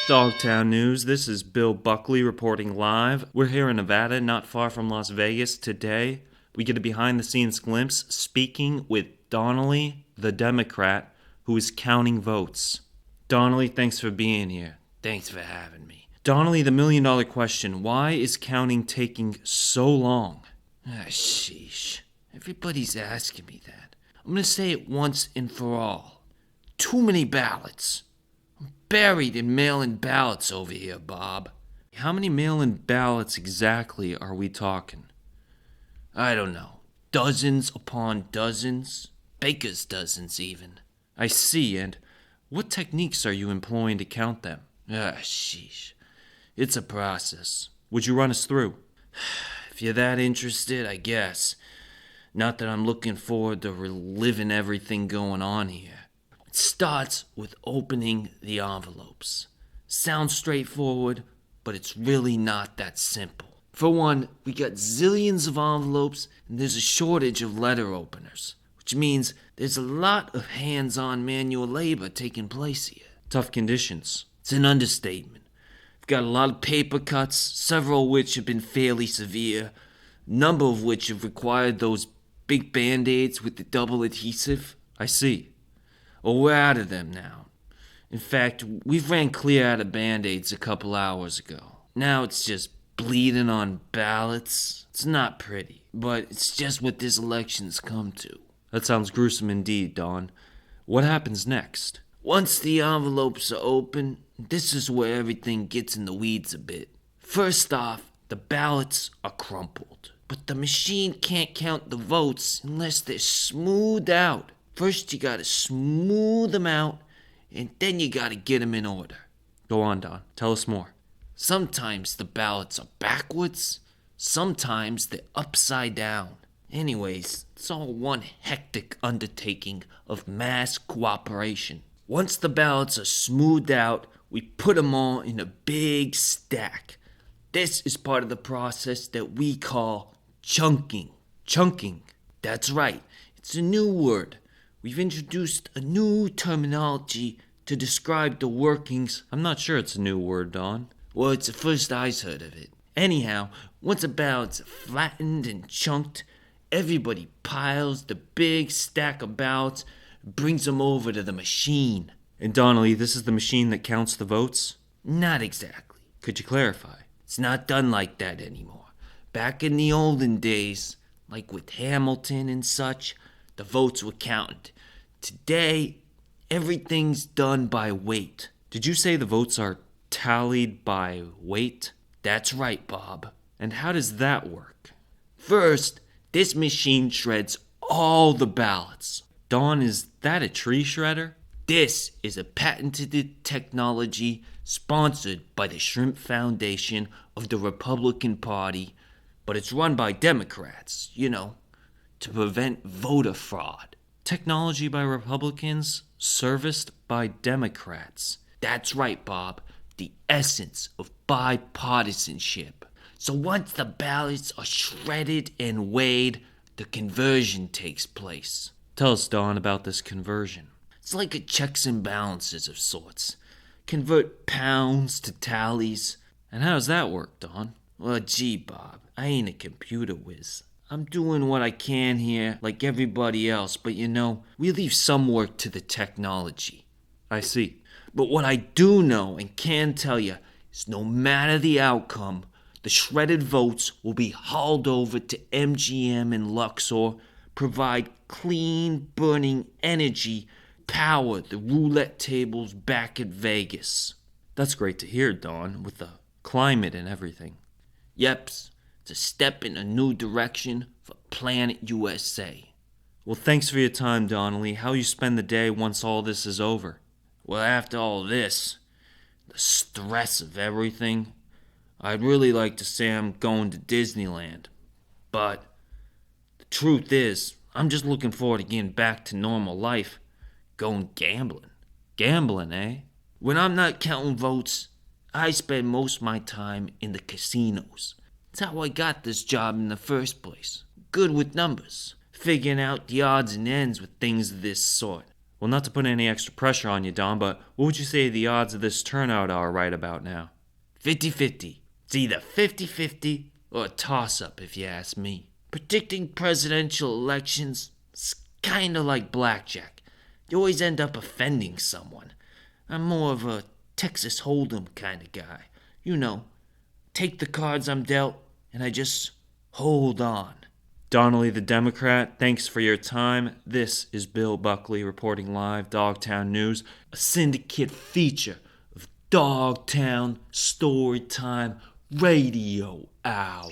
Dogtown News, this is Bill Buckley reporting live. We're here in Nevada, not far from Las Vegas. Today, we get a behind-the-scenes glimpse speaking with Donnelly, the Democrat, who is counting votes. Donnelly, thanks for being here. Thanks for having me. Donnelly, the million-dollar question, why is counting taking so long? Sheesh. Everybody's asking me that. I'm gonna say it once and for all. Too many ballots. I'm buried in mail-in ballots over here, Bob. How many mail-in ballots exactly are we talking? I don't know. Dozens upon dozens. Baker's dozens, even. I see, and what techniques are you employing to count them? Sheesh. It's a process. Would you run us through? If you're that interested, I guess. Not that I'm looking forward to reliving everything going on here. It starts with opening the envelopes. Sounds straightforward, but it's really not that simple. For one, we got zillions of envelopes and there's a shortage of letter openers, which means there's a lot of hands-on manual labor taking place here. Tough conditions. It's an understatement. We've got a lot of paper cuts, several of which have been fairly severe, a number of which have required those big band-aids with the double adhesive. I see. Well, we're out of them now. In fact, we've ran clear out of band-aids a couple hours ago. Now it's just bleeding on ballots. It's not pretty, but it's just what this election's come to. That sounds gruesome indeed, Don. What happens next? Once the envelopes are open, this is where everything gets in the weeds a bit. First off, the ballots are crumpled. But the machine can't count the votes unless they're smoothed out. First you gotta smooth them out, and then you gotta get them in order. Go on, Don. Tell us more. Sometimes the ballots are backwards, sometimes they're upside down. Anyways, it's all one hectic undertaking of mass cooperation. Once the ballots are smoothed out, we put them all in a big stack. This is part of the process that we call chunking. Chunking? That's right. It's a new word. We've introduced a new terminology to describe the workings. I'm not sure it's a new word, Don. Well, it's the first I've heard of it. Anyhow, once a ballot's flattened and chunked, everybody piles the big stack of ballots and brings them over to the machine. And Donnelly, this is the machine that counts the votes? Not exactly. Could you clarify? It's not done like that anymore. Back in the olden days, like with Hamilton and such, the votes were counted. Today, everything's done by weight. Did you say the votes are tallied by weight? That's right, Bob. And how does that work? First, this machine shreds all the ballots. Don, is that a tree shredder? This is a patented technology sponsored by the Shrimp Foundation of the Republican Party, but it's run by Democrats, to prevent voter fraud. Technology by Republicans, serviced by Democrats. That's right, Bob. The essence of bipartisanship. So once the ballots are shredded and weighed, the conversion takes place. Tell us, Don, about this conversion. It's like a checks and balances of sorts. Convert pounds to tallies. And how does that work, Don? Well, gee, Bob, I ain't a computer whiz. I'm doing what I can here, like everybody else, but we leave some work to the technology. I see. But what I do know and can tell you is no matter the outcome, the shredded votes will be hauled over to MGM and Luxor, provide clean, burning energy, power the roulette tables back at Vegas. That's great to hear, Don, with the climate and everything. Yep, it's a step in a new direction for Planet USA. Well, thanks for your time, Donnelly. How you spend the day once all this is over? Well, after all this, the stress of everything, I'd really like to say I'm going to Disneyland. But the truth is, I'm just looking forward to getting back to normal life, going gambling. Gambling, eh? When I'm not counting votes, I spend most of my time in the casinos. That's how I got this job in the first place. Good with numbers, figuring out the odds and ends with things of this sort. Well, not to put any extra pressure on you, Don, but what would you say the odds of this turnout are right about now? 50-50. It's either 50-50 or a toss-up, if you ask me. Predicting presidential elections is kinda like blackjack. You always end up offending someone. I'm more of a Texas Hold'em kind of guy. You know, take the cards I'm dealt, and I just hold on. Donnelly the Democrat, thanks for your time. This is Bill Buckley reporting live, Dogtown News, a syndicate feature of Dogtown Storytime Radio Hour.